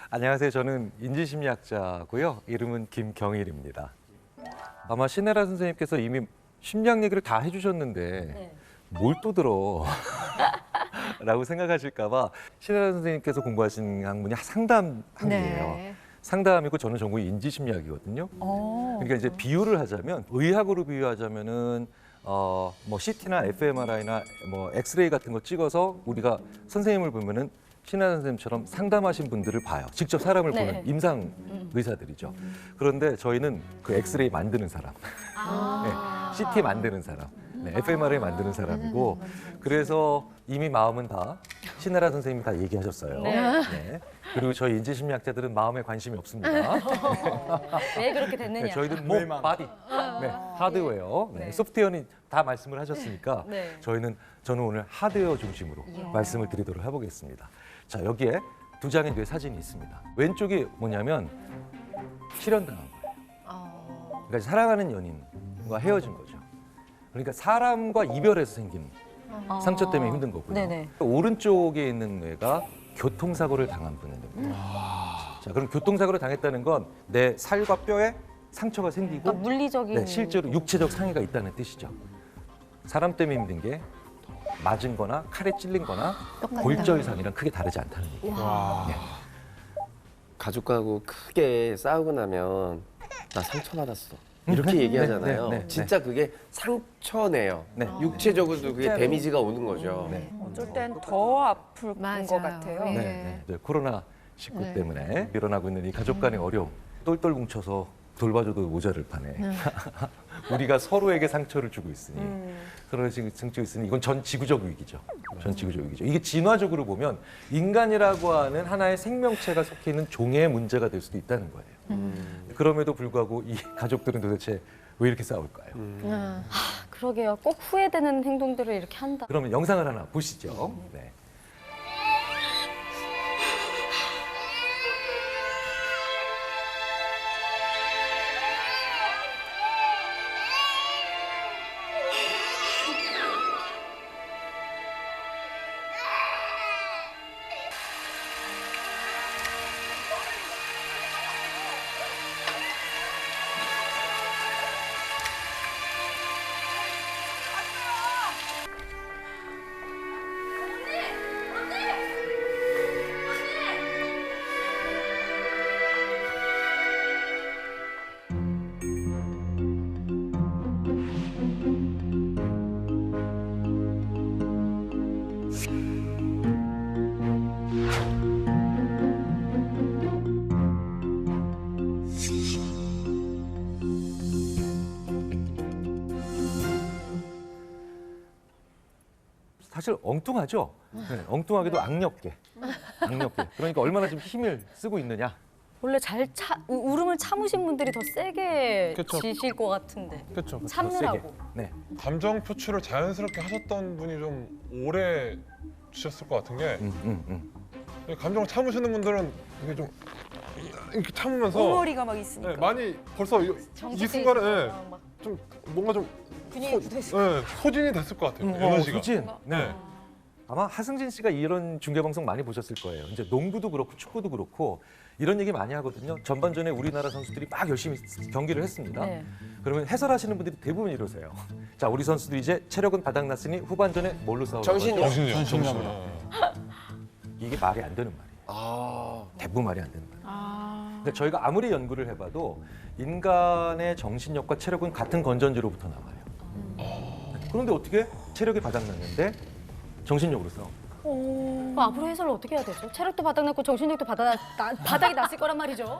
안녕하세요. 저는 인지심리학자고요. 이름은 김경일입니다. 아마 신혜라 선생님께서 이미 심리학 얘기를 다 해주셨는데 뭘 또 들어? 라고 생각하실까 봐 신혜라 선생님께서 공부하신 학문이 상담학이에요. 상담이고 저는 전공이 인지심리학이거든요. 그러니까 이제 비유를 하자면 의학으로 비유하자면은 뭐 CT나 fMRI나 뭐 엑스레이 같은 거 찍어서 우리가 선생님을 보면은 신혜라 선생님처럼 상담하신 분들을 봐요. 직접 사람을 보는 임상 의사들이죠. 그런데 저희는 그 엑스레이 만드는 사람, CT 만드는 사람, fMRI 만드는 사람이고, 그래서 이미 마음은 다 신혜라 선생님이 다 얘기하셨어요. 그리고 저희 인지심리학자들은 마음에 관심이 없습니다. 왜 그렇게 됐느냐? 저희는 몸, 바디, 하드웨어, 소프트웨어는 다 말씀을 하셨으니까 저는 오늘 하드웨어 중심으로 말씀을 드리도록 해보겠습니다. 자, 여기에 두 장의 뇌 사진이 있습니다. 왼쪽이 뭐냐면 실연당한 거예요. 그러니까 사랑하는 연인과 헤어진 거죠. 그러니까 사람과 이별해서 생긴 상처 때문에 힘든 거고요. 오른쪽에 있는 뇌가 교통사고를 당한 분의 뇌입니다. 자, 그럼 교통사고를 당했다는 건 내 살과 뼈에 상처가 생기고 그러니까 물리적인 실제로 육체적 상해가 있다는 뜻이죠. 사람 때문에 힘든 게 맞은 거나 칼에 찔린 거나 골절 이상이랑 크게 다르지 않다는 얘기예요. 가족하고 크게 싸우고 나면 나 상처받았어. 이렇게 얘기하잖아요. 진짜 그게 상처네요. 육체적으로도 그게 데미지가 오는 거죠. 어쩔 땐 더 아플 것 같아요. 코로나19 때문에 일어나고 있는 이 가족 간의 어려움, 똘똘 뭉쳐서 돌봐줘도 모자를 파네. 우리가 서로에게 상처를 주고 있으니, 서로에게 상처가 있으니 이건 전 지구적 위기죠. 전 지구적 위기죠. 이게 진화적으로 보면 인간이라고 하는 하나의 생명체가 속해 있는 종의 문제가 될 수도 있다는 거예요. 그럼에도 불구하고 이 가족들은 도대체 왜 이렇게 싸울까요? 그러게요. 꼭 후회되는 행동들을 이렇게 한다. 그러면 영상을 하나 보시죠. 네. 사실 엉뚱하죠? 엉뚱하게도 악력계. 그러니까 얼마나 좀 힘을 쓰고 있느냐. 원래 울음을 참으신 분들이 더 세게 지실 것 같은데. 참느라고. 감정 표출을 자연스럽게 하셨던 분이 좀 오래 주셨을 것 같은 게 감정을 참으시는 분들은 이게 좀 이렇게 참으면서 오머리가 막 있으니까. 많이 벌써 이 순간에 좀 뭔가 좀 소진이 됐을 것 같아요. 에너지가. 소진. 아마 하승진 씨가 이런 중계방송 많이 보셨을 거예요. 이제 농구도 그렇고 축구도 그렇고 이런 얘기 많이 하거든요. 전반전에 우리나라 선수들이 막 열심히 경기를 했습니다. 그러면 해설하시는 분들이 대부분 이러세요. 자, 우리 선수들이 이제 체력은 바닥났으니 후반전에 뭘로 싸우려고 정신력. 이게 말이 안 되는 말이에요. 대부분 말이 안 되는 말이에요. 근데 저희가 아무리 연구를 해봐도 인간의 정신력과 체력은 같은 건전지로부터 나와요. 그런데 어떻게 체력이 바닥났는데 정신력으로 싸워? 그럼 앞으로 해설을 어떻게 해야 되죠? 체력도 바닥났고 정신력도 바닥이 났을 거란 말이죠.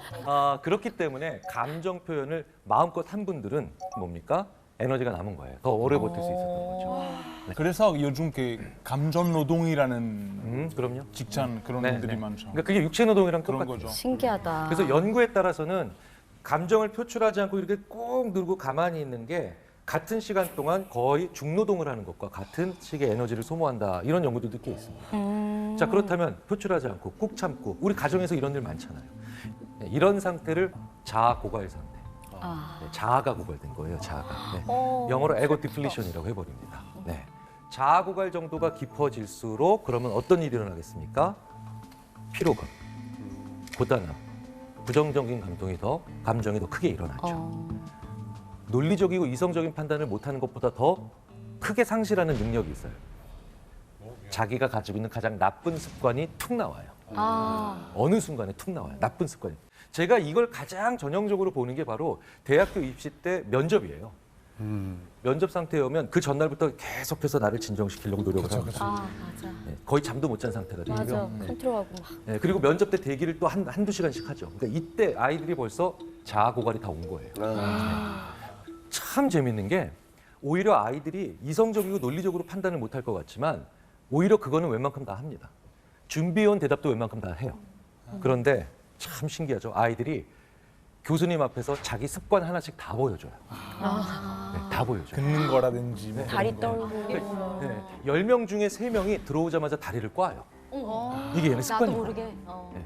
그렇기 때문에 감정 표현을 마음껏 한 분들은 뭡니까? 에너지가 남은 거예요. 더 오래 버틸 수 있었던 거죠. 그래서 요즘 그 감정 노동이라는 그럼요. 직장 그런 분들이 많죠. 그러니까 그게 육체 노동이랑 그런 똑같아요. 거죠. 신기하다. 그래서 연구에 따라서는 감정을 표출하지 않고 이렇게 꾹 누르고 가만히 있는 게 같은 시간 동안 거의 중노동을 하는 것과 같은 식의 에너지를 소모한다. 이런 연구들도 꽤 있습니다. 자, 그렇다면 표출하지 않고 꾹 참고 우리 가정에서 이런 일 많잖아요. 이런 상태를 자아 고갈 상태. 자아가 고갈된 거예요. 자아가. 영어로 에고 디플리션이라고 해버립니다. 자아 고갈 정도가 깊어질수록 그러면 어떤 일이 일어나겠습니까? 피로감, 보다는 부정적인 감정이 더 크게 일어나죠. 논리적이고 이성적인 판단을 못하는 것보다 더 크게 상실하는 능력이 있어요. 자기가 가지고 있는 가장 나쁜 습관이 툭 나와요. 어느 순간에 툭 나와요. 나쁜 습관이. 제가 이걸 가장 전형적으로 보는 게 바로 대학교 입시 때 면접이에요. 면접 상태에 오면 그 전날부터 계속해서 나를 진정시키려고 노력을 하고 맞아. 거의 잠도 못 잔 상태가 되고요. 맞아. 컨트롤하고 막. 네, 그리고 면접 때 대기를 또 한두 시간씩 하죠. 그러니까 이때 아이들이 벌써 자아 고갈이 다 온 거예요. 참 재밌는 게 오히려 아이들이 이성적이고 논리적으로 판단을 못할 것 같지만 오히려 그거는 웬만큼 다 합니다. 준비해온 대답도 웬만큼 다 해요. 그런데 참 신기하죠. 아이들이 교수님 앞에서 자기 습관 하나씩 다 보여줘요. 네, 다 보여줘요. 긋는 거라든지 뭐 다리 그런 거. 떨고. 네, 10명 중에 3명이 들어오자마자 다리를 꽈요. 이게 얘네 나도 습관이에요. 모르게. 네.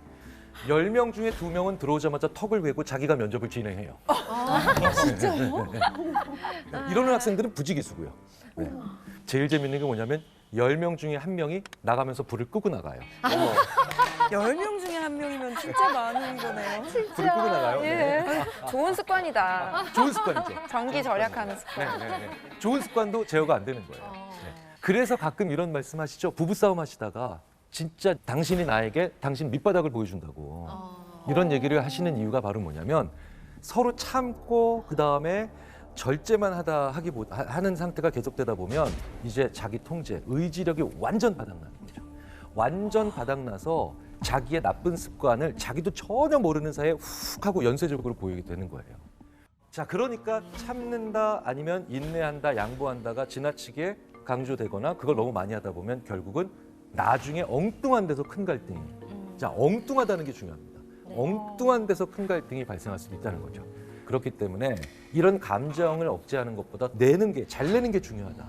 10명 중에 2명은 들어오자마자 턱을 괴고 자기가 면접을 진행해요. 진짜요? 이러는 학생들은 부지기수고요. 네. 제일 재밌는 게 뭐냐면 10명 중에 1명이 나가면서 불을 끄고 나가요. 10명 중에 한 명이면 진짜 많은 거네요. 불을 끄고 나가요. 네. 좋은 습관이다. 좋은 습관이죠. 전기 절약하는 습관. 네. 좋은 습관도 제어가 안 되는 거예요. 네. 그래서 가끔 이런 말씀하시죠. 부부싸움 하시다가 진짜 당신이 나에게 당신 밑바닥을 보여준다고 이런 얘기를 하시는 이유가 바로 뭐냐면 서로 참고 그다음에 절제만 하는 상태가 계속되다 보면 이제 자기 통제, 의지력이 완전 바닥나는 거죠. 완전 바닥나서 자기의 나쁜 습관을 자기도 전혀 모르는 사이에 훅 하고 연쇄적으로 보이게 되는 거예요. 자, 그러니까 참는다 아니면 인내한다, 양보한다가 지나치게 강조되거나 그걸 너무 많이 하다 보면 결국은 나중에 엉뚱한 데서 큰 갈등이. 자, 엉뚱하다는 게 중요합니다. 엉뚱한 데서 큰 갈등이 발생할 수도 있다는 거죠. 그렇기 때문에 이런 감정을 억제하는 것보다 잘 내는 게 중요하다.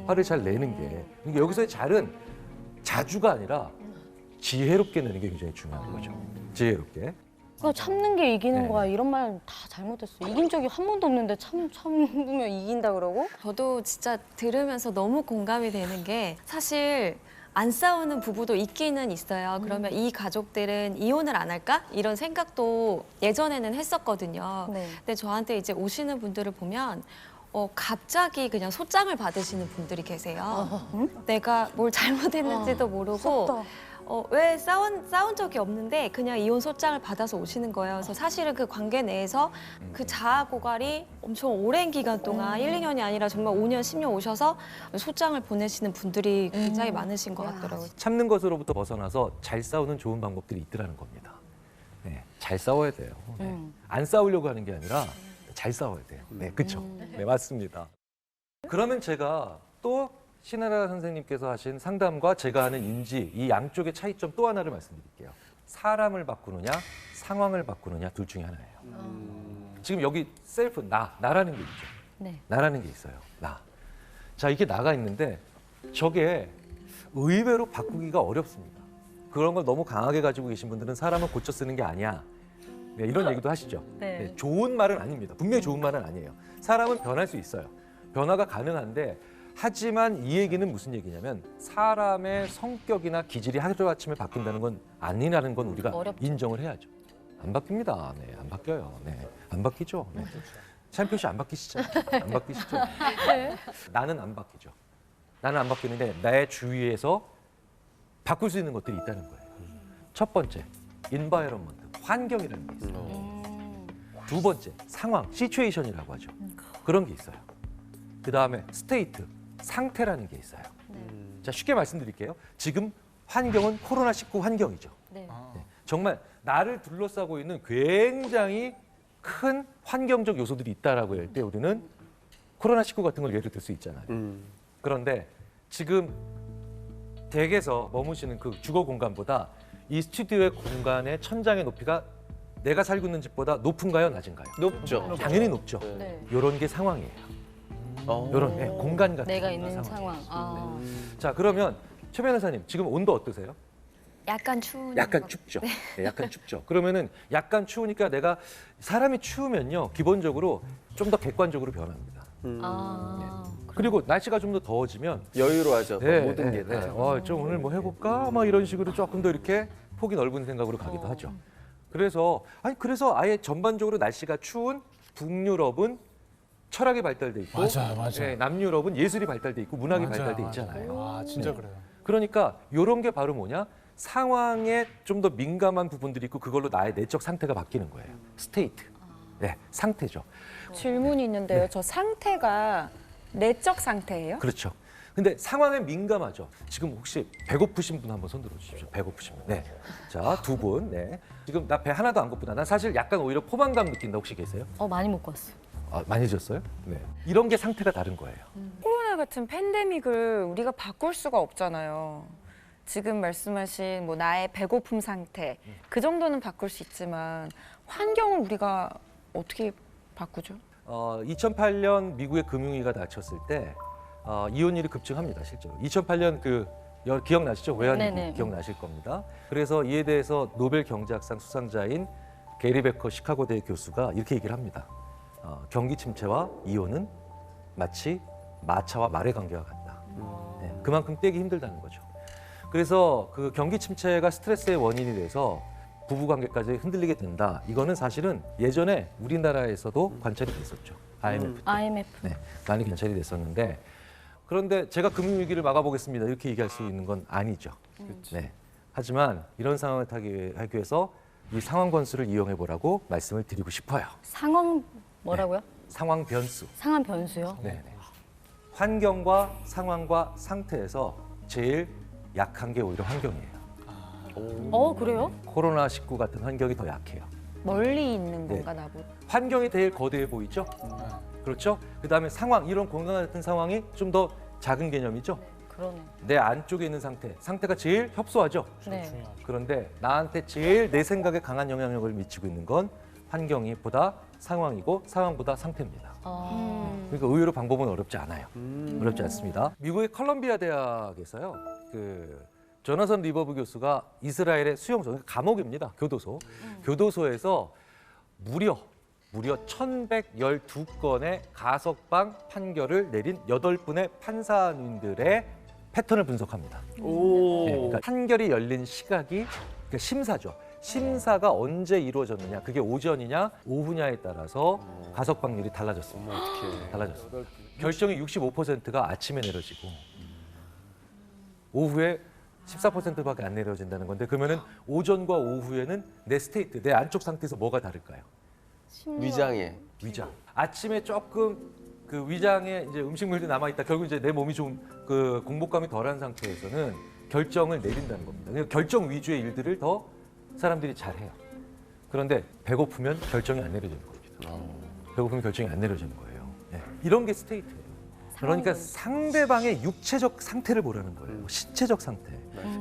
화를 잘 내는 게. 그러니까 여기서의 잘은 자주가 아니라 지혜롭게 내는 게 굉장히 중요한 거죠. 지혜롭게. 그러니까 참는 게 이기는 네. 거야. 이런 말 다 잘못했어. 이긴 적이 한 번도 없는데 참으면 이긴다 그러고? 저도 진짜 들으면서 너무 공감이 되는 게 사실 안 싸우는 부부도 있기는 있어요. 그러면 이 가족들은 이혼을 안 할까? 이런 생각도 예전에는 했었거든요. 네. 근데 저한테 이제 오시는 분들을 보면 갑자기 그냥 소장을 받으시는 분들이 계세요. 내가 뭘 잘못했는지도 모르고 왜 싸운 적이 없는데 그냥 이혼 소장을 받아서 오시는 거예요. 그래서 사실은 그 관계 내에서 그 자아 고갈이 엄청 오랜 기간 동안 1, 2년이 아니라 정말 5년, 10년 오셔서 소장을 보내시는 분들이 굉장히 많으신 것 같더라고요. 참는 것으로부터 벗어나서 잘 싸우는 좋은 방법들이 있더라는 겁니다. 네, 잘 싸워야 돼요. 네. 안 싸우려고 하는 게 아니라 잘 싸워야 돼요. 네, 그렇죠. 네, 맞습니다. 그러면 제가 또 신하라 선생님께서 하신 상담과 제가 하는 인지 이 양쪽의 차이점 또 하나를 말씀드릴게요. 사람을 바꾸느냐, 상황을 바꾸느냐 둘 중에 하나예요. 지금 여기 셀프 나라는 게 있죠. 네. 나라는 게 있어요. 나. 자, 이게 나가 있는데 저게 의외로 바꾸기가 어렵습니다. 그런 걸 너무 강하게 가지고 계신 분들은 사람을 고쳐 쓰는 게 아니야. 네, 이런 얘기도 하시죠. 네. 네, 좋은 말은 아닙니다. 분명히 좋은 말은 아니에요. 사람은 변할 수 있어요. 변화가 가능한데 하지만 이 얘기는 무슨 얘기냐면 사람의 성격이나 기질이 하루아침에 바뀐다는 건 아니라는 건 우리가 어렵죠. 인정을 해야죠. 안 바뀝니다. 네, 안 바뀌어요. 네, 안 바뀌죠. 네. 차인표 씨 안 바뀌시잖아요. 안 바뀌시죠. 나는 안 바뀌죠. 나는 안 바뀌는데 내 주위에서 바꿀 수 있는 것들이 있다는 거예요. 첫 번째, environment, 환경이라는 게 있어요. 두 번째, 상황, situation이라고 하죠. 그런 게 있어요. 그 다음에 state, 상태라는 게 있어요. 자, 쉽게 말씀드릴게요. 지금 환경은 코로나19 환경이죠. 네. 네, 정말 나를 둘러싸고 있는 굉장히 큰 환경적 요소들이 있다라고 할 때 우리는 코로나19 같은 걸 예를 들 수 있잖아요. 그런데 지금 댁에서 머무시는 그 주거 공간보다 이 스튜디오의 공간의 천장의 높이가 내가 살고 있는 집보다 높은가요, 낮은가요? 높죠. 당연히 높죠. 네. 이런 게 상황이에요. 이런 공간 같은 내가 거 있는 상황. 아. 자, 그러면 최 변호사님 지금 온도 어떠세요? 약간 추운 약간 것 춥죠. 네, 약간 춥죠. 그러면은 약간 추우니까 내가 사람이 추우면요 기본적으로 좀 더 객관적으로 변합니다. 아. 그리고 날씨가 좀 더 더워지면 여유로워져. 모든 게 다. 좀 오늘 뭐 해볼까? 막 이런 식으로 조금 더 이렇게 폭이 넓은 생각으로 가기도 하죠. 그래서 아예 전반적으로 날씨가 추운 북유럽은 철학이 발달돼 있고 맞아. 네, 남유럽은 예술이 발달돼 있고 문학이 맞아, 발달돼 맞아. 있잖아요. 아, 진짜 네. 그래요. 그러니까 이런 게 바로 뭐냐? 상황에 좀 더 민감한 부분들이 있고 그걸로 나의 내적 상태가 바뀌는 거예요. 스테이트. 네, 상태죠. 질문이 있는데요. 저 상태가 내적 상태예요? 그렇죠. 근데 상황에 민감하죠. 지금 혹시 배고프신 분 한번 손 들어주십시오. 배고프신 분. 네. 자, 두 분. 네. 지금 나 배 하나도 안 고프다. 난 사실 약간 오히려 포만감 느낀다. 혹시 계세요? 많이 먹고 왔어. 아, 많이 드셨어요? 네. 이런 게 상태가 다른 거예요. 코로나 같은 팬데믹을 우리가 바꿀 수가 없잖아요. 지금 말씀하신 뭐 나의 배고픔 상태 그 정도는 바꿀 수 있지만 환경을 우리가 어떻게 바꾸죠? 2008년 미국의 금융위기가 닥쳤을 때 이혼율이 급증합니다. 실제로. 2008년 기억나시죠? 외환위기 네네. 기억나실 겁니다. 그래서 이에 대해서 노벨 경제학상 수상자인 게리 베커 시카고대 교수가 이렇게 얘기를 합니다. 경기 침체와 이혼은 마치 마차와 말의 관계와 같다. 네, 그만큼 떼기 힘들다는 거죠. 그래서 그 경기 침체가 스트레스의 원인이 돼서 부부 관계까지 흔들리게 된다. 이거는 사실은 예전에 우리나라에서도 관찰이 됐었죠. IMF 때. IMF. 네, 많이 관찰이 됐었는데 그런데 제가 금융위기를 막아보겠습니다. 이렇게 얘기할 수 있는 건 아니죠. 네. 하지만 이런 상황을 하기 위해서 이 상황 변수를 이용해 보라고 말씀을 드리고 싶어요. 상황 뭐라고요? 상황 변수. 상황 변수요? 네. 환경과 상황과 상태에서 제일 약한 게 오히려 환경이에요. 그래요? 코로나19 같은 환경이 더 약해요. 멀리 있는 네. 건가 나보다. 환경이 제일 거대해 보이죠? 그렇죠? 그다음에 상황, 이런 공간 같은 상황이 좀 더 작은 개념이죠? 그러네. 내 안쪽에 있는 상태가 제일 협소하죠? 네. 그런데 나한테 제일 내 생각에 강한 영향력을 미치고 있는 건 환경이 보다 상황이고 상황보다 상태입니다. 그러니까 의외로 방법은 어렵지 않아요. 어렵지 않습니다. 미국의 컬럼비아 대학에서요. 조나선 리버브 교수가 이스라엘의 수용소, 그러니까 감옥입니다. 교도소. 교도소에서 무려 1,112건의 가석방 판결을 내린 8분의 판사님들의 패턴을 분석합니다. 네, 그러니까 판결이 열린 시각이 그러니까 심사죠. 심사가 언제 이루어졌느냐, 그게 오전이냐 오후냐에 따라서 가석방률이 달라졌습니다. 달라졌습니다. 결정이 65%가 아침에 내려지고 오후에 14%밖에 안 내려진다는 건데, 그러면은 오전과 오후에는 내 스테이트, 내 안쪽 상태에서 뭐가 다를까요? 위장에 위장. 아침에 조금 그 위장에 이제 음식물이 남아 있다. 결국 이제 내 몸이 좀 그 공복감이 덜한 상태에서는 결정을 내린다는 겁니다. 그러니까 결정 위주의 일들을 더 사람들이 잘해요. 그런데 배고프면 결정이 안 내려지는 겁니다. 배고프면 결정이 안 내려지는 거예요. 네. 이런 게 스테이트예요. 그러니까 상대방의 육체적 상태를 보라는 거예요. 신체적 상태.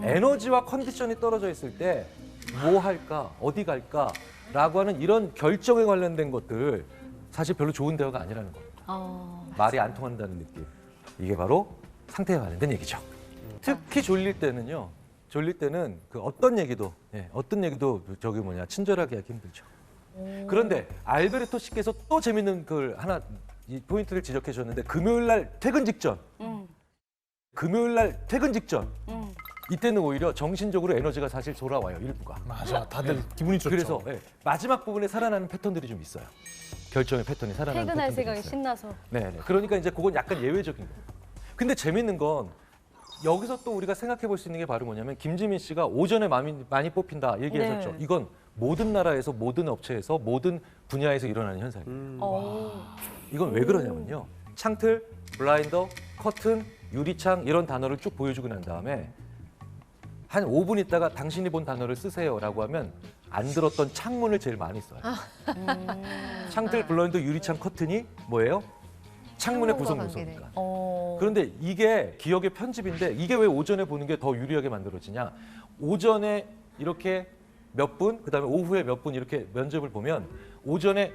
에너지와 컨디션이 떨어져 있을 때 뭐 할까, 어디 갈까라고 하는 이런 결정에 관련된 것들 사실 별로 좋은 대화가 아니라는 겁니다. 말이 안 통한다는 느낌. 이게 바로 상태에 관련된 얘기죠. 특히 졸릴 때는 그 어떤 얘기도 친절하게 하기 힘들죠. 그런데 알베르토 씨께서 또 재밌는 걸 하나 이 포인트를 지적해 주셨는데, 금요일 날 퇴근 직전. 이때는 오히려 정신적으로 에너지가 사실 돌아와요, 일부가. 맞아, 다들 기분이 좋죠. 그래서 마지막 부분에 살아나는 패턴들이 좀 있어요. 결정의 패턴이 살아나는 퇴근할 패턴들이 생각이 있어요. 신나서. 네. 그러니까 이제 그건 약간 예외적인 거예요. 근데 재밌는 건 여기서 또 우리가 생각해 볼 수 있는 게 바로 뭐냐면, 김지민 씨가 오전에 많이 뽑힌다 얘기했었죠. 네. 이건 모든 나라에서, 모든 업체에서, 모든 분야에서 일어나는 현상이에요. 이건 왜 그러냐면요. 창틀, 블라인더, 커튼, 유리창 이런 단어를 쭉 보여주고 난 다음에 한 5분 있다가 당신이 본 단어를 쓰세요라고 하면 안 들었던 창문을 제일 많이 써요. 창틀, 블라인더, 유리창, 커튼이 뭐예요? 창문의 구성 요소입니다. 그런데 이게 기억의 편집인데, 이게 왜 오전에 보는 게 더 유리하게 만들어지냐? 오전에 이렇게 몇 분, 그다음에 오후에 몇 분 이렇게 면접을 보면, 오전에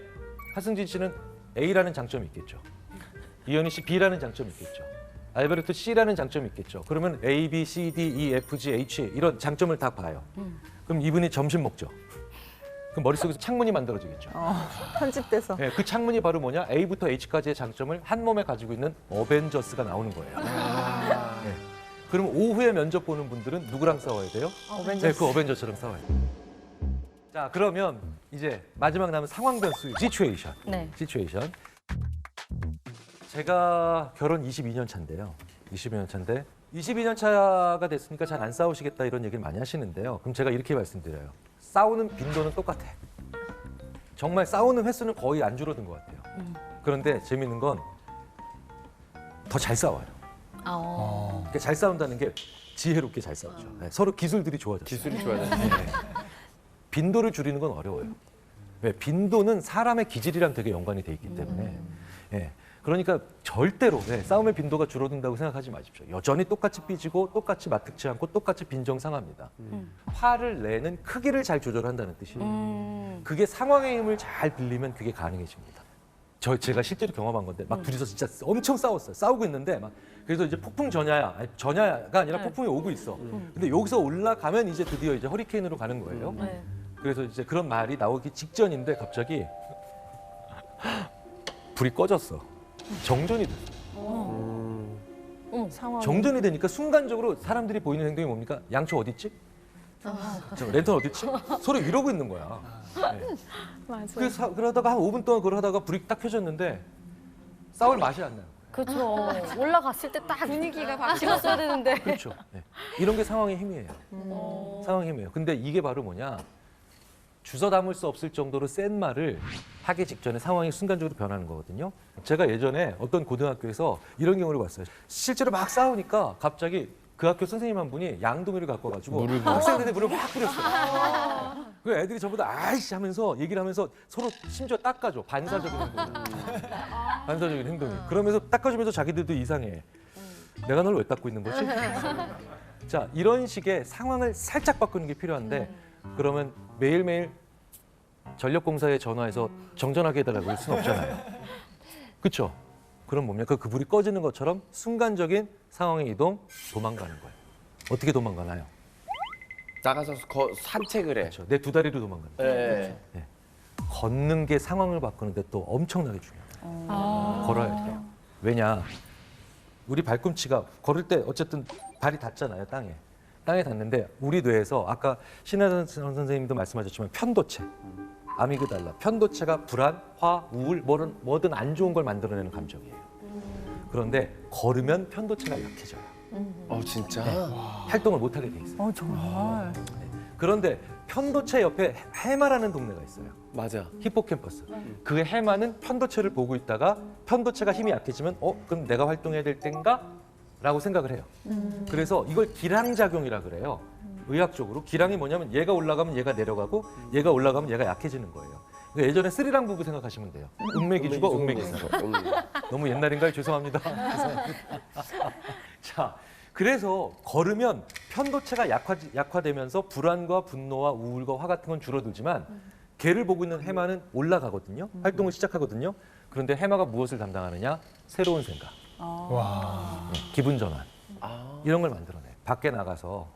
하승진 씨는 A라는 장점이 있겠죠. 이현희 씨 B라는 장점이 있겠죠. 알베르토 C라는 장점이 있겠죠. 그러면 A, B, C, D, E, F, G, H 이런 장점을 다 봐요. 그럼 이분이 점심 먹죠. 그럼 머릿속에서 창문이 만들어지겠죠. 편집돼서. 네, 그 창문이 바로 뭐냐? A부터 H까지의 장점을 한 몸에 가지고 있는 어벤져스가 나오는 거예요. 네. 그럼 오후에 면접 보는 분들은 누구랑 싸워야 돼요? 네, 그 어벤져스랑 싸워야 돼요. 자, 그러면 이제 마지막 남은 상황 변수 시츄에이션. 네. 시츄에이션. 제가 결혼 22년 차인데요. 22년 차인데 22년 차가 됐으니까 잘 안 싸우시겠다 이런 얘기를 많이 하시는데요. 그럼 제가 이렇게 말씀드려요. 싸우는 빈도는 똑같아. 정말 싸우는 횟수는 거의 안 줄어든 것 같아요. 그런데 재밌는 건 더 잘 싸워요. 그러니까 잘 싸운다는 게 지혜롭게 잘 싸우죠. 네, 서로 기술들이 좋아졌어요. 기술이 좋아졌어. 빈도를 줄이는 건 어려워요. 왜? 빈도는 사람의 기질이랑 되게 연관이 돼 있기 때문에. 예. 그러니까 절대로 싸움의 빈도가 줄어든다고 생각하지 마십시오. 여전히 똑같이 삐지고 똑같이 맞득지 않고 똑같이 빈정상합니다. 화를 내는 크기를 잘 조절한다는 뜻이에요. 그게 상황의 힘을 잘 빌리면 그게 가능해집니다. 제가 실제로 경험한 건데 막 둘이서 진짜 엄청 싸웠어요. 싸우고 있는데 막 그래서 이제 폭풍 전야야, 아니, 전야가 아니라 폭풍이 오고 있어. 근데 여기서 올라가면 이제 드디어 이제 허리케인으로 가는 거예요. 네. 그래서 이제 그런 말이 나오기 직전인데 갑자기 불이 꺼졌어. 정전이 됐어. 상황. 정전이 되니까 순간적으로 사람들이 보이는 행동이 뭡니까? 양초 어디 있지? 저 랜턴 어디 있지? 서로 이러고 있는 거야. 네. 맞아. 그러다가 한 5분 동안 그러다가 불이 딱 켜졌는데 싸울 맛이 안 나요. 그렇죠. 올라갔을 때 딱 분위기가 바뀌었어야 되는데. 그렇죠. 네. 이런 게 상황의 힘이에요. 상황의 힘이에요. 근데 이게 바로 뭐냐? 주워 담을 수 없을 정도로 센 말을 하기 직전에 상황이 순간적으로 변하는 거거든요. 제가 예전에 어떤 고등학교에서 이런 경우를 봤어요. 실제로 막 싸우니까 갑자기 그 학교 선생님 한 분이 양동이를 갖고 와가지고 학생들한테 물을 확 뿌렸어요. 그 애들이 전부 다 아이씨 하면서 얘기를 하면서 서로 심지어 닦아줘. 반사적인 행동이. 반사적인 행동이. 그러면서 닦아주면서 자기들도 이상해. 내가 널 왜 닦고 있는 거지? 자, 이런 식의 상황을 살짝 바꾸는 게 필요한데 그러면 매일매일 전력공사에 전화해서 정전하게 해달라고 할 수는 없잖아요. 그렇죠? 그럼 뭡니까? 그 불이 꺼지는 것처럼 순간적인 상황의 이동, 도망가는 거예요. 어떻게 도망가나요? 나가서 산책을 해. 그렇죠. 내 두 다리로 도망가는 거예요. 네. 걷는 게 상황을 바꾸는데 또 엄청나게 중요해요. 걸어야 돼요. 왜냐? 우리 발꿈치가 걸을 때 어쨌든 발이 닿잖아요, 땅에. 땅에 닿는데 우리 뇌에서 아까 신하선 선생님도 말씀하셨지만 편도체, 아미그달라, 편도체가 불안, 화, 우울, 뭐든 안 좋은 걸 만들어내는 감정이에요. 그런데 걸으면 편도체가 약해져요. 진짜? 활동을 못하게 돼 있어요. 정말. 그런데 편도체 옆에 해마라는 동네가 있어요. 맞아. 히포캠퍼스. 그 해마는 편도체를 보고 있다가 편도체가 힘이 약해지면 그럼 내가 활동해야 될 땐가? 라고 생각을 해요. 그래서 이걸 기량작용이라 그래요. 의학적으로 기량이 뭐냐면 얘가 올라가면 얘가 내려가고 얘가 올라가면 얘가 약해지는 거예요. 그러니까 예전에 스리랑 부부 생각하시면 돼요. 읍맥이 죽어 읍맥이 살아. 너무 옛날인가요? 죄송합니다. 자, 그래서 걸으면 편도체가 약화되면서 불안과 분노와 우울과 화 같은 건 줄어들지만 걔를 보고 있는 해마는 올라가거든요. 활동을 시작하거든요. 그런데 해마가 무엇을 담당하느냐? 새로운 생각. 기분 전환. 이런 걸 만들어내요. 밖에 나가서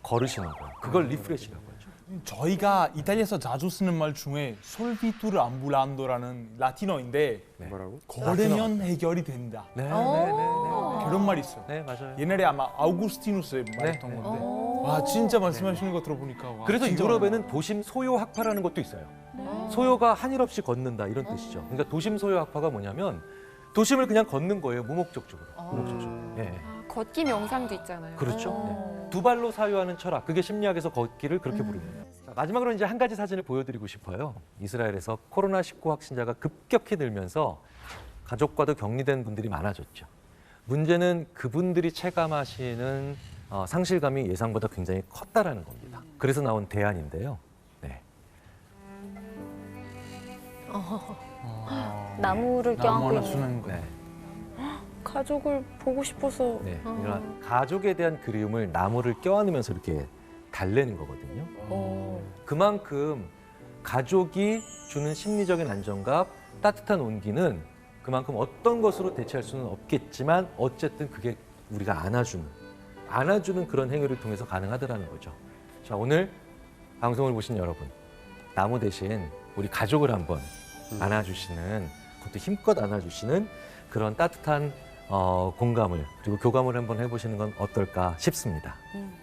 걸으시는 거예요. 그걸 리프레시라고 하죠. 저희가 이탈리아에서 자주 쓰는 말 중에 솔비투르 암불란도라는 라틴어인데 뭐라고? 걸으면 해결이 된다. 네. 그런 말이 있어요. 네, 맞아요. 옛날에 아마 아우구스티누스 말했던 건데 와 진짜 말씀하시는 거 들어보니까 와, 그래서 진짜 유럽에는 도심 소요 학파라는 것도 있어요. 소요가 한일 없이 걷는다 이런 뜻이죠. 그러니까 도심 소요 학파가 뭐냐면 도심을 그냥 걷는 거예요. 무목적적으로. 무목적적으로. 예. 걷기 명상도 있잖아요. 그렇죠. 네. 두 발로 사유하는 철학. 그게 심리학에서 걷기를 그렇게 부릅니다. 자, 마지막으로 이제 한 가지 사진을 보여드리고 싶어요. 이스라엘에서 코로나19 확진자가 급격히 늘면서 가족과도 격리된 분들이 많아졌죠. 문제는 그분들이 체감하시는 상실감이 예상보다 굉장히 컸다라는 겁니다. 그래서 나온 대안인데요. 네. 나무를 나무 껴안고 하나 있는. 쓰는 거. 네. 가족을 보고 싶어서 네. 이런 가족에 대한 그리움을 나무를 껴안으면서 이렇게 달래는 거거든요. 그만큼 가족이 주는 심리적인 안정감, 따뜻한 온기는 그만큼 어떤 것으로 대체할 수는 없겠지만 어쨌든 그게 우리가 안아주는 그런 행위를 통해서 가능하더라는 거죠. 자, 오늘 방송을 보신 여러분, 나무 대신 우리 가족을 한번 안아주시는, 그것도 힘껏 안아주시는 그런 따뜻한 공감을 그리고 교감을 한번 해보시는 건 어떨까 싶습니다.